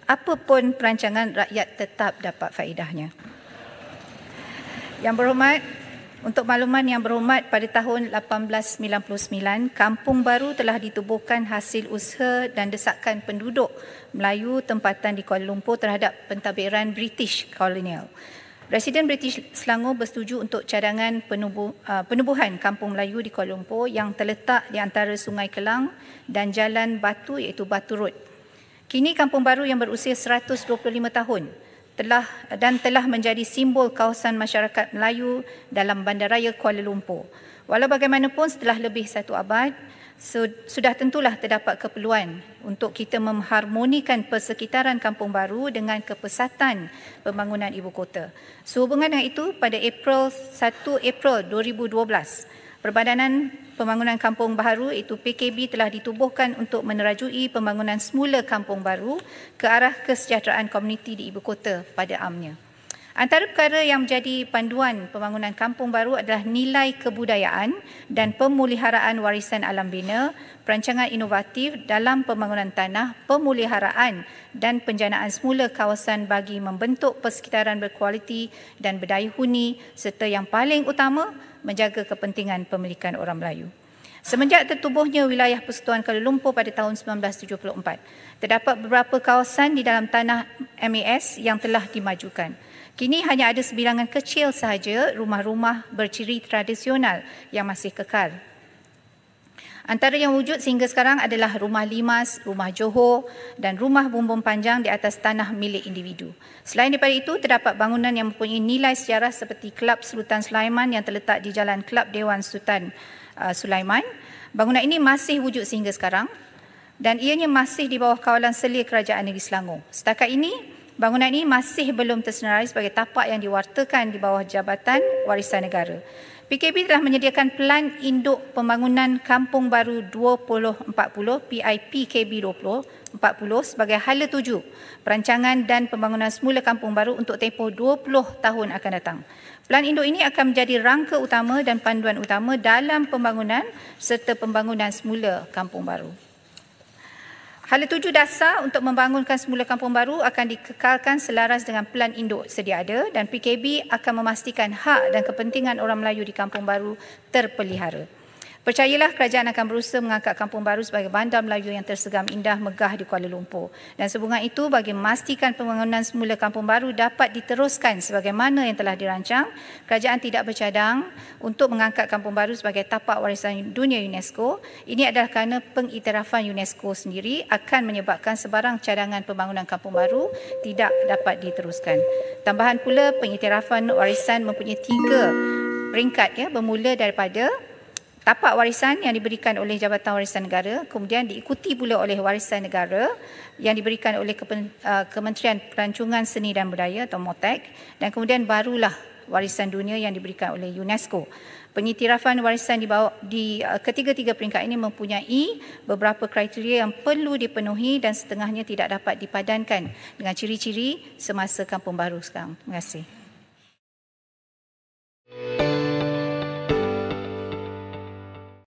apapun perancangan, rakyat tetap dapat faedahnya. Yang berhormat, untuk makluman yang berhormat, pada tahun 1899, Kampung Baru telah ditubuhkan hasil usaha dan desakan penduduk Melayu tempatan di Kuala Lumpur terhadap pentadbiran British kolonial. Residen British Selangor bersetuju untuk cadangan penubuhan Kampung Melayu di Kuala Lumpur yang terletak di antara Sungai Kelang dan Jalan Batu iaitu Batu Road. Kini Kampung Baru yang berusia 125 tahun telah menjadi simbol kawasan masyarakat Melayu dalam Bandaraya Kuala Lumpur. Walau bagaimanapun setelah lebih 1 abad, sudah tentulah terdapat keperluan untuk kita mengharmonikan persekitaran Kampung Baru dengan kepesatan pembangunan ibu kota. Sehubungan dengan itu, pada 1 April 2012, Perbadanan Pembangunan Kampung Baru iaitu PKB telah ditubuhkan untuk menerajui pembangunan semula Kampung Baru ke arah kesejahteraan komuniti di ibu kota pada amnya. Antara perkara yang menjadi panduan pembangunan Kampung Baru adalah nilai kebudayaan dan pemeliharaan warisan alam bina, perancangan inovatif dalam pembangunan tanah, pemeliharaan dan penjanaan semula kawasan bagi membentuk persekitaran berkualiti dan berdaya huni serta yang paling utama, menjaga kepentingan pemilikan orang Melayu. Semenjak tertubuhnya wilayah Persekutuan Kuala Lumpur pada tahun 1974, terdapat beberapa kawasan di dalam tanah MAS yang telah dimajukan. Kini hanya ada sebilangan kecil sahaja rumah-rumah berciri tradisional yang masih kekal. Antara yang wujud sehingga sekarang adalah rumah limas, rumah Johor dan rumah bumbung panjang di atas tanah milik individu. Selain daripada itu, terdapat bangunan yang mempunyai nilai sejarah seperti Kelab Sultan Sulaiman yang terletak di Jalan Kelab Dewan Sultan Sulaiman. Bangunan ini masih wujud sehingga sekarang dan ianya masih di bawah kawalan selir Kerajaan Negeri Selangor. Setakat ini, bangunan ini masih belum tersenarai sebagai tapak yang diwartakan di bawah Jabatan Warisan Negara. PKB telah menyediakan Pelan Induk Pembangunan Kampung Baru 2040 PIPKB 2040 sebagai hala tuju perancangan dan pembangunan semula Kampung Baru untuk tempoh 20 tahun akan datang. Pelan induk ini akan menjadi rangka utama dan panduan utama dalam pembangunan serta pembangunan semula Kampung Baru. Hala tuju dasar untuk membangunkan semula Kampung Baru akan dikekalkan selaras dengan pelan induk sedia ada dan PKB akan memastikan hak dan kepentingan orang Melayu di Kampung Baru terpelihara. Percayalah, kerajaan akan berusaha mengangkat Kampung Baru sebagai bandar Melayu yang tersegam indah megah di Kuala Lumpur. Dan sehubungan itu, bagi memastikan pembangunan semula Kampung Baru dapat diteruskan sebagaimana yang telah dirancang, kerajaan tidak bercadang untuk mengangkat Kampung Baru sebagai tapak warisan dunia UNESCO. Ini adalah kerana pengiktirafan UNESCO sendiri akan menyebabkan sebarang cadangan pembangunan Kampung Baru tidak dapat diteruskan. Tambahan pula, pengiktirafan warisan mempunyai 3 peringkat bermula daripada tapak warisan yang diberikan oleh Jabatan Warisan Negara, kemudian diikuti pula oleh warisan negara yang diberikan oleh Kementerian Pelancongan Seni dan Budaya atau MOTEK, dan kemudian barulah warisan dunia yang diberikan oleh UNESCO. Pengiktirafan warisan di ketiga-tiga peringkat ini mempunyai beberapa kriteria yang perlu dipenuhi dan setengahnya tidak dapat dipadankan dengan ciri-ciri semasa Kampung Baru sekarang. Terima kasih.